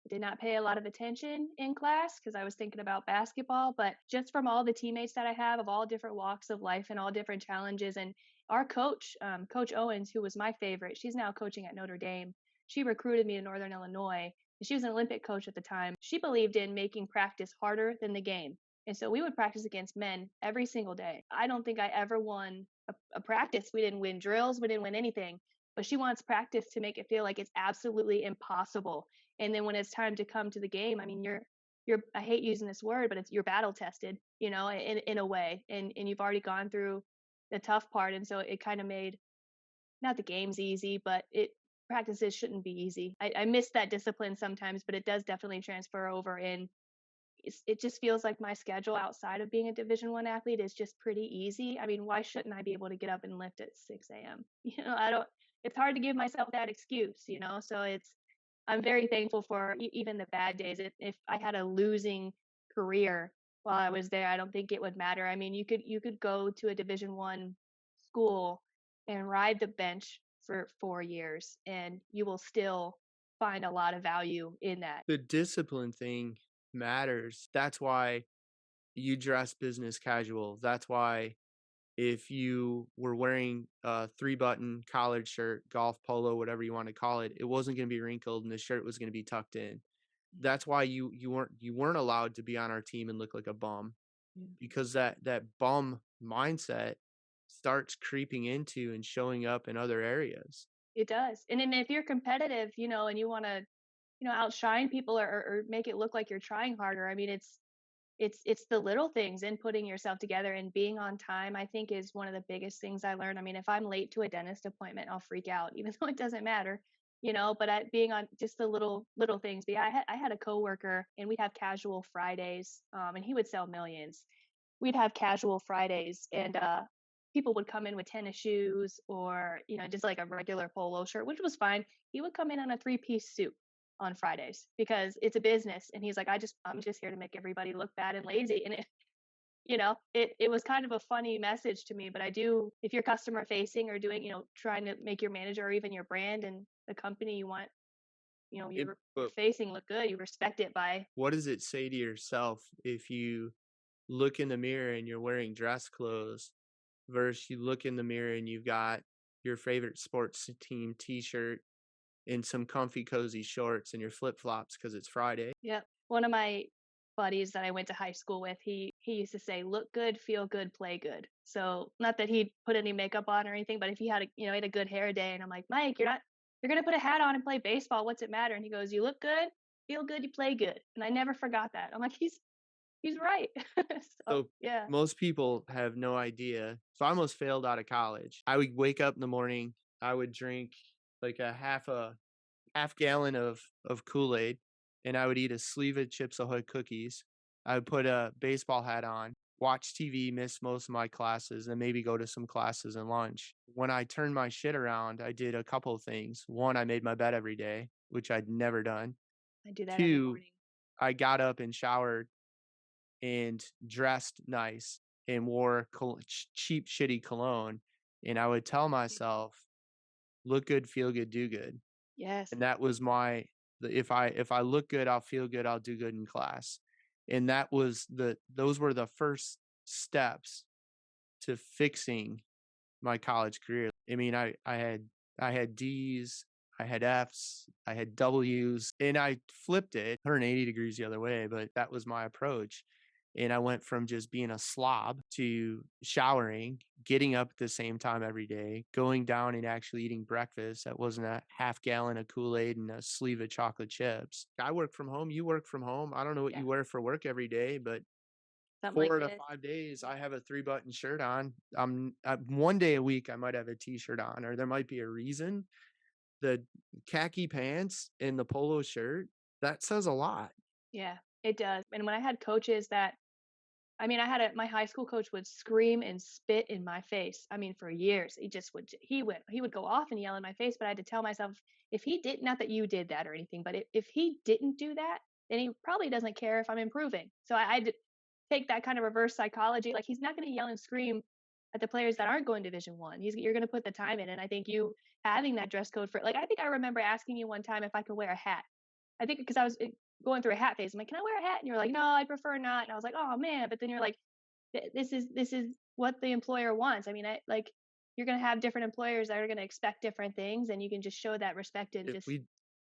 Did not pay a lot of attention in class because I was thinking about basketball, but just from all the teammates that I have of all different walks of life and all different challenges, and our coach, Coach Owens, who was my favorite, she's now coaching at Notre Dame. She recruited me to Northern Illinois. And she was an Olympic coach at the time. She believed in making practice harder than the game. And so we would practice against men every single day. I don't think I ever won a practice. We didn't win drills, we didn't win anything, but she wants practice to make it feel like it's absolutely impossible. And then when it's time to come to the game, I mean, you're I hate using this word, but it's you're battle tested, you know, in a way, and you've already gone through the tough part, and so it kind of made not the games easy, but it practices shouldn't be easy. I miss that discipline sometimes, but it does definitely transfer over in it just feels like my schedule outside of being a Division 1 athlete is just pretty easy. I mean, why shouldn't I be able to get up and lift at 6 a.m.? You know, I don't. It's hard to give myself that excuse, you know. So it's. I'm very thankful for even the bad days. If I had a losing career while I was there, I don't think it would matter. I mean, you could go to a Division 1 school and ride the bench for 4 years, and you will still find a lot of value in that. The discipline thing matters. That's why you dress business casual. That's why if you were wearing a 3-button collared shirt, golf polo, whatever you want to call it, it wasn't going to be wrinkled and the shirt was going to be tucked in. That's why you weren't allowed to be on our team and look like a bum, Mhm. because that bum mindset starts creeping into and showing up in other areas. It does. And then if you're competitive, you know, and you wanna, you know, outshine people or make it look like you're trying harder, I mean, it's the little things in putting yourself together and being on time, I think is one of the biggest things I learned. I mean, if I'm late to a dentist appointment, I'll freak out, even though it doesn't matter, you know, but being on just the little things. But yeah, I had a coworker and we'd have casual Fridays, and he would sell millions. We'd have casual Fridays and people would come in with tennis shoes or, you know, just like a regular polo shirt, which was fine. He would come in on a three-piece suit on Fridays because it's a business and he's like, I'm just here to make everybody look bad and lazy. And it, you know, it was kind of a funny message to me, but I do if you're customer facing or doing, you know, trying to make your manager or even your brand and the company you want, you know, you're But facing look good, you respect it by what does it say to yourself if you look in the mirror and you're wearing dress clothes versus you look in the mirror and you've got your favorite sports team t-shirt and some comfy cozy shorts and your flip-flops because it's Friday? yeah. One of my buddies that I went to high school with, he used to say, "Look good, feel good, play good." So not that he put any makeup on or anything, but if he had a he had a good hair day, and I'm like, Mike, you're gonna put a hat on and play baseball. What's it matter? And he goes, "You look good, feel good, you play good." And I never forgot that. I'm like, he's right. So So yeah, most people have no idea. So I almost failed out of college. I would wake up in the morning, I would drink like a half gallon of Kool-Aid, and I would eat a sleeve of Chips Ahoy cookies. I would put a baseball hat on, watch TV, miss most of my classes, and maybe go to some classes and lunch. When I turned my shit around, I did a couple of things. One, I made my bed every day, which I'd never done. I do that every Two, morning. I got up and showered and dressed nice and wore cheap, shitty cologne. And I would tell myself, look good, feel good, do good. Yes. And that was if I look good, I'll feel good, I'll do good in class. And those were the first steps to fixing my college career. I mean, I had D's, I had F's, I had W's, and I flipped it 180 degrees the other way, but that was my approach. And I went from just being a slob to showering, getting up at the same time every day, going down and actually eating breakfast. That wasn't a half gallon of Kool-Aid and a sleeve of chocolate chips. I work from home, you work from home. I don't know what Yeah. you wear for work every day, but Something like 4 to this. 5 days, Yeah. I have a 3-button shirt on. One day a week, I might have a t-shirt on, or there might be a reason. The khaki pants and the polo shirt, that says a lot. Yeah, it does. And when I had coaches that I mean, my high school coach would scream and spit in my face. I mean, for years, he would go off and yell in my face, but I had to tell myself if he did not that you did that or anything, but if he didn't do that, then he probably doesn't care if I'm improving. So I had to take that kind of reverse psychology. Like he's not going to yell and scream at the players that aren't going Division 1. You're going to put the time in, and I think you having that dress code for like I think I remember asking you one time if I could wear a hat. I think because I was going through a hat phase. I'm like, "Can I wear a hat?" And you're like, "No, I prefer not." And I was like, "Oh man!" But then you're like, "This is what the employer wants." I mean, I like you're gonna have different employers that are gonna expect different things, and you can just show that respect and If just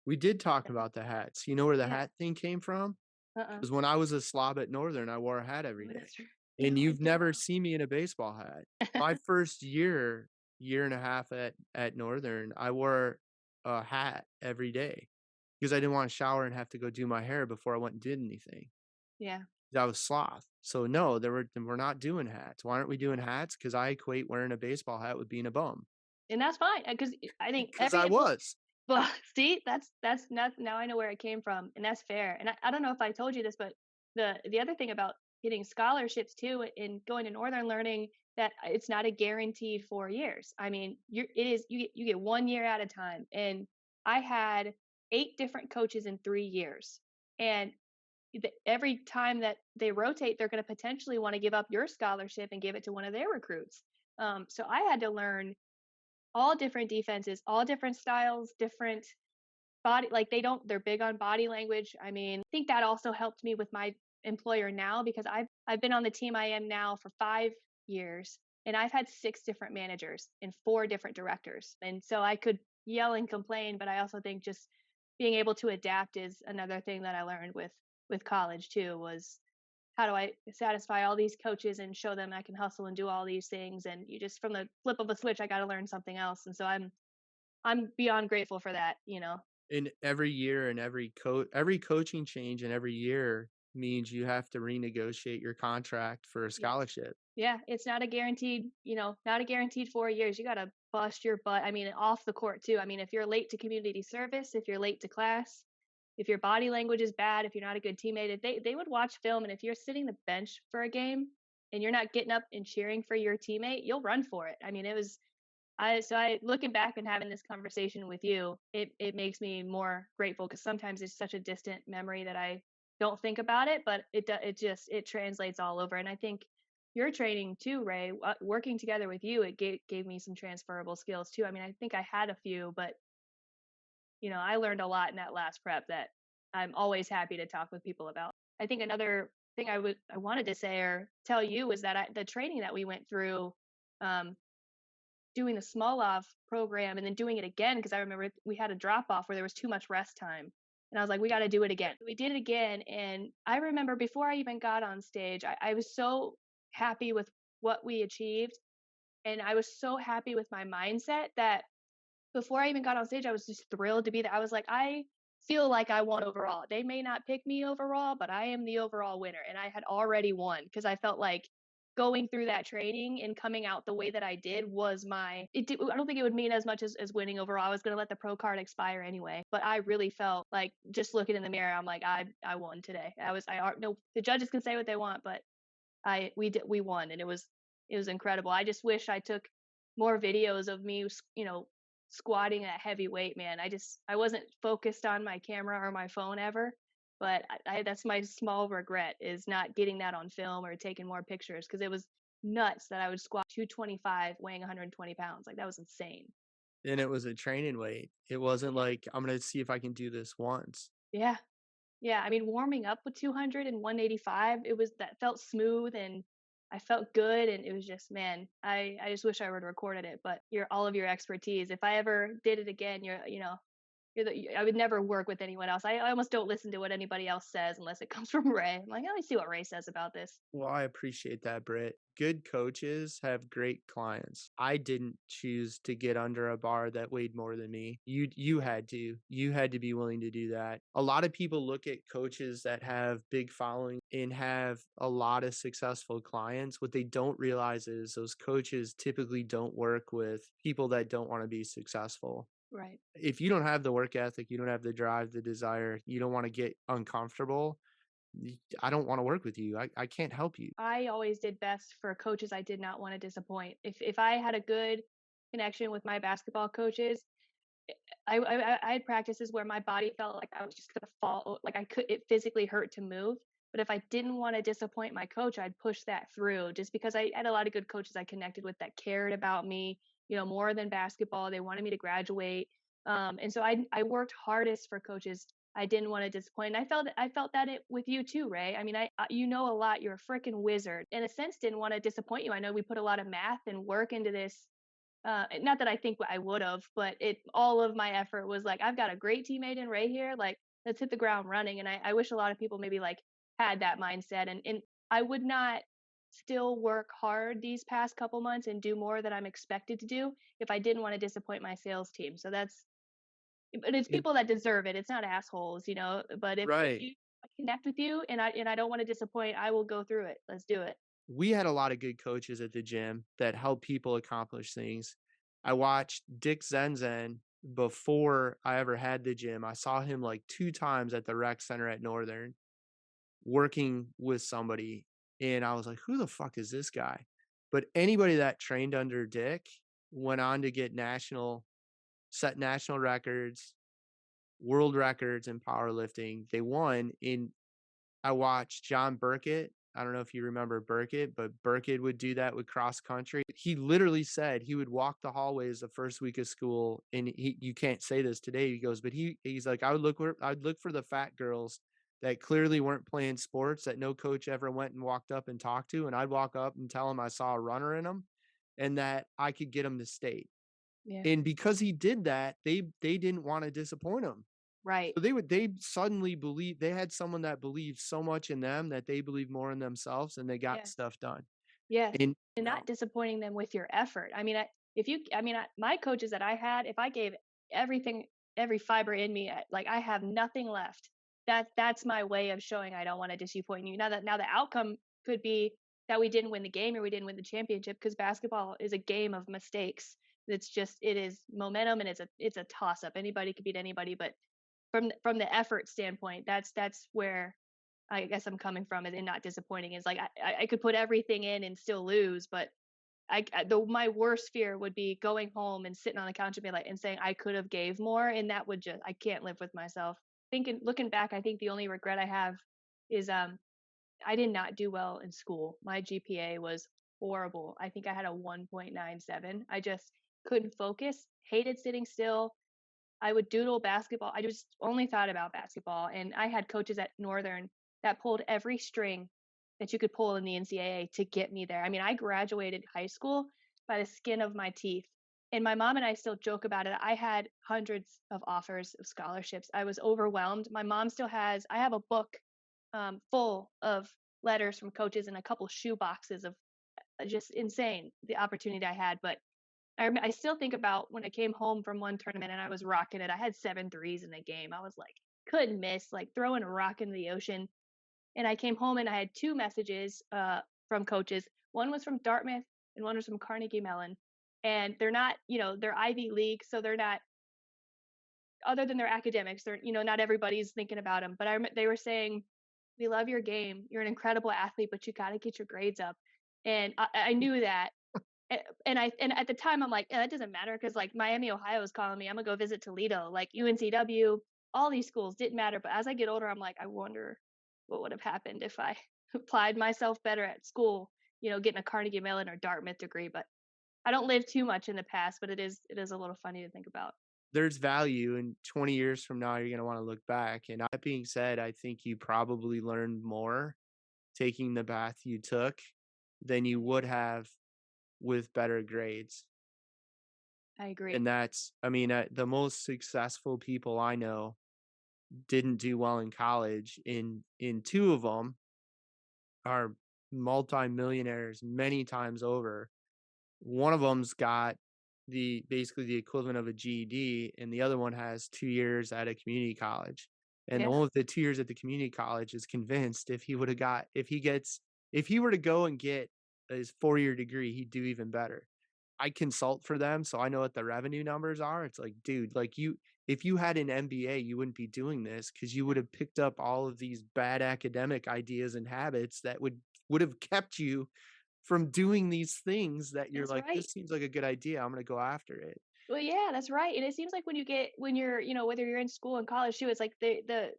we did talk about the hats. You know where the yeah. hat thing came from? Uh-uh. Because when I was a slob at Northern, I wore a hat Oh, every day, that's true. and No, I you've never don't. seen me in a baseball hat. My first year and a half at Northern, I wore a hat every day because I didn't wanna shower and have to go do my hair before I went and did anything. Yeah. That was sloth. So no, we're not doing hats. Why aren't we doing hats? Because I equate wearing a baseball hat with being a bum. And that's fine, because I think Because every I employee. was. Well, see, that's not, now I know where it came from, and that's fair. And I don't know if I told you this, but the other thing about getting scholarships too and going to Northern Learning, that it's not a guaranteed 4 years. I mean, you get 1 year at a time, and I had 8 different coaches in 3 years, and every time that they rotate, they're going to potentially want to give up your scholarship and give it to one of their recruits. So I had to learn all different defenses, all different styles, different body, like they're big on body language. I mean, I think that also helped me with my employer now, because I've been on the team I am now for 5 years, and I've had 6 different managers and 4 different directors. And so I could yell and complain, but I also think just being able to adapt is another thing that I learned with college too, was how do I satisfy all these coaches and show them I can hustle and do all these things, and you just, from the flip of a switch, I got to learn something else. And so I'm beyond grateful for that, you know. And every year and every coaching change and every year means you have to renegotiate your contract for a Yes. scholarship. Yeah, it's not a guaranteed, not a guaranteed 4 years. You gotta bust your butt. I mean, off the court too. I mean, if you're late to community service, if you're late to class, if your body language is bad, if you're not a good teammate, if they would watch film, and if you're sitting the bench for a game and you're not getting up and cheering for your teammate, you'll run for it. I mean, it was I looking back and having this conversation with you, it makes me more grateful, because sometimes it's such a distant memory that I don't think about it, but it translates all over. And I think your training too, Ray, working together with you, it gave me some transferable skills too. I mean, I think I had a few, but I learned a lot in that last prep that I'm always happy to talk with people about. I think another thing I wanted to say or tell you was that the training that we went through, um, doing the Smolov program and then doing it again, because I remember we had a drop off where there was too much rest time. And I was like, we got to do it again. We did it again. And I remember before I even got on stage, I was so happy with what we achieved. And I was so happy with my mindset that before I even got on stage, I was just thrilled to be there. I was like, I feel like I won overall. They may not pick me overall, but I am the overall winner. And I had already won, because I felt like going through that training and coming out the way that I did was I don't think it would mean as much as winning overall. I was going to let the pro card expire anyway, but I really felt like, just looking in the mirror, I'm like, I won today. No, the judges can say what they want, but we won, and it was incredible. I just wish I took more videos of me, squatting at heavy weight, man. I wasn't focused on my camera or my phone ever, but that's my small regret, is not getting that on film or taking more pictures, because it was nuts that I would squat 225 weighing 120 pounds. Like, that was insane. And it was a training weight. It wasn't Yeah. like, "I'm gonna see if I can do this once." Yeah. Yeah, I mean, warming up with 200 and 185, that felt smooth, and I felt good, and it was just, man, I just wish I would have recorded it, but all of your expertise. If I ever did it again, I would never work with anyone else. I almost don't listen to what anybody else says unless it comes from Ray. I'm like, let me see what Ray says about this. Well, I appreciate that, Britt. Good coaches have great clients. I didn't choose to get under a bar that weighed more than me. You had to. You had to be willing to do that. A lot of people look at coaches that have big following and have a lot of successful clients. What they don't realize is those coaches typically don't work with people that don't want to be successful. Right. If you don't have the work ethic, you don't have the drive, the desire, you don't want to get uncomfortable, I don't want to work with you. I can't help you. I always did best for coaches I did not want to disappoint. If I had a good connection with my basketball coaches, I had practices where my body felt like I was just gonna fall, like it physically hurt to move. But if I didn't want to disappoint my coach, I'd push that through, just because I had a lot of good coaches I connected with that cared about me, more than basketball. They wanted me to graduate. And so I worked hardest for coaches I didn't want to disappoint. And I felt that it with you too, Ray. I mean, you know a lot. You're a freaking wizard. In a sense, didn't want to disappoint you. I know we put a lot of math and work into this, not that I think I would have, but all of my effort was like, I've got a great teammate in Ray here. Like, let's hit the ground running. And I wish a lot of people maybe like had that mindset. And I would not still work hard these past couple months and do more than I'm expected to do if I didn't want to disappoint my sales team. But it's It people that deserve it. It's not assholes. But if right. you connect with you, and I don't want to disappoint. I will go through it. Let's do it. We had a lot of good coaches at the gym that help people accomplish things. I watched Dick Zenzen before I ever had the gym. I saw him like 2 times at the rec center at Northern working with somebody, and I was like, "Who the fuck is this guy?" But anybody that trained under Dick went on to get set national records, world records in powerlifting. They won in I watched John Burkett. I don't know if you remember Burkett, but Burkett would do that with cross country. He literally said he would walk the hallways the first week of school, and you can't say this today. He goes, but he's like, I'd look for the fat girls that clearly weren't playing sports that no coach ever went and walked up and talked to, and I'd walk up and tell him I saw a runner in them, and that I could get them to state. Yeah. And because he did that, they didn't want to disappoint him. Right. So they suddenly believe they had someone that believed so much in them that they believed more in themselves and they got Yes. stuff done. Yes, And, and not disappointing them with your effort. I mean, my coaches that I had, if I gave everything, every fiber in me, like I have nothing left. That's my way of showing I don't want to disappoint you. Now the outcome could be that we didn't win the game or we didn't win the championship because basketball is a game of mistakes. It is momentum and it's a toss up. Anybody could beat anybody, but from the effort standpoint, that's where I guess I'm coming from and not disappointing is like I could put everything in and still lose, but my worst fear would be going home and sitting on the couch and be like and saying I could have gave more, and that would just I can't live with myself. Thinking looking back, I think the only regret I have is I did not do well in school. My GPA was horrible. I think I had a 1.97. I just couldn't focus, hated sitting still, I would doodle basketball. I just only thought about basketball, and I had coaches at Northern that pulled every string that you could pull in the NCAA to get me there. I mean, I graduated high school by the skin of my teeth, and my mom and I still joke about it. I had hundreds of offers of scholarships. I was overwhelmed. My mom still has I have a book, full of letters from coaches and a couple shoe boxes of just insane the opportunity I had, but I still think about when I came home from one tournament and I was rocking it. I had 7 threes in the game. I was like, couldn't miss, like throwing a rock into the ocean. And I came home and I had 2 messages from coaches. One was from Dartmouth and one was from Carnegie Mellon. And they're not, they're Ivy League, so they're not other than their academics, they're, not everybody's thinking about them. But they were saying, "We love your game. You're an incredible athlete, but you got to get your grades up." And I knew that and at the time I'm like, that doesn't matter because like Miami, Ohio is calling me. I'm gonna go visit Toledo, like UNCW, all these schools didn't matter. But as I get older, I'm like, I wonder what would have happened if I applied myself better at school, getting a Carnegie Mellon or Dartmouth degree. But I don't live too much in the past, but it is a little funny to think about. there's value, and 20 years from now, you're going to want to look back. And that being said, I think you probably learned more taking the path you took than you would have with better grades. I agree. And I mean, the most successful people I know didn't do well in college. In two of them are multimillionaires many times over. One of them's got basically the equivalent of a GED, and the other one has 2 years at a community college. And the Yeah. one with the 2 years at the community college is convinced if he were to go and get his 4-year degree, he'd do even better. I consult for them, so I know what the revenue numbers are. It's like, dude, like if you had an MBA, you wouldn't be doing this because you would No, have picked up all of these bad academic ideas and habits that would have kept you from doing these things that you're that's like, right. "This seems like a good idea. I'm gonna go after it." Well, yeah, that's right. And it seems like when you're, whether you're in school and college too, it's like the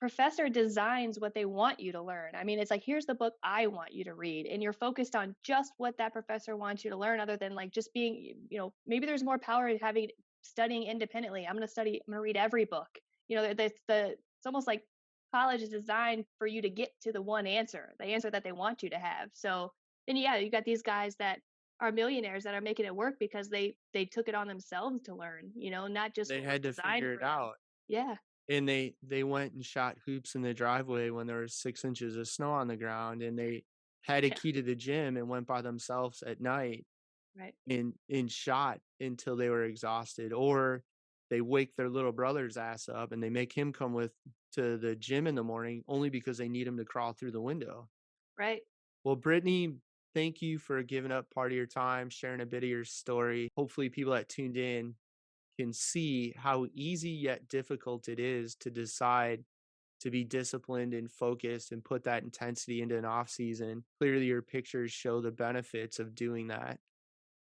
professor designs what they want you to learn. I mean, it's like here's the book I want you to read, and you're focused on just what that professor wants you to learn, other than like just being, maybe there's more power in having studying independently. I'm gonna read every book. It's almost like college is designed for you to get to the answer that they want you to have. So then yeah, you got these guys that are millionaires that are making it work because they took it on themselves to learn, not just They what was had to designed figure it for them. out, Yeah. and they went and shot hoops in the driveway when there was 6 inches of snow on the ground, and they had a Yeah. key to the gym and went by themselves at night Right. and shot until they were exhausted, or they wake their little brother's ass up and they make him come with to the gym in the morning only because they need him to crawl through the window. Right. Well, Brittany, thank you for giving up part of your time, sharing a bit of your story. Hopefully, people that tuned in can see how easy yet difficult it is to decide to be disciplined and focused and put that intensity into an off season. Clearly, your pictures show the benefits of doing that.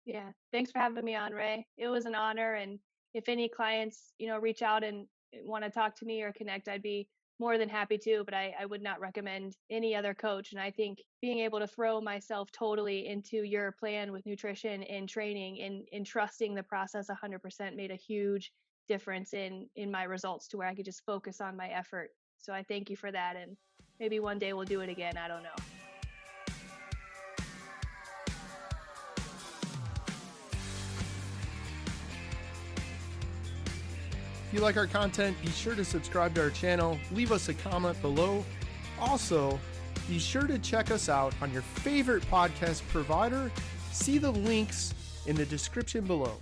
Yeah. Thanks for having me on, Ray. It was an honor. And if any clients, reach out and want to talk to me or connect, I'd be more than happy to. But I would not recommend any other coach. And I think being able to throw myself totally into your plan with nutrition and training and trusting the process 100% made a huge difference in my results to where I could just focus on my effort. So I thank you for that. And maybe one day we'll do it again. I don't know. If you like our content, be sure to subscribe to our channel, leave us a comment below. Also, be sure to check us out on your favorite podcast provider. See the links in the description below.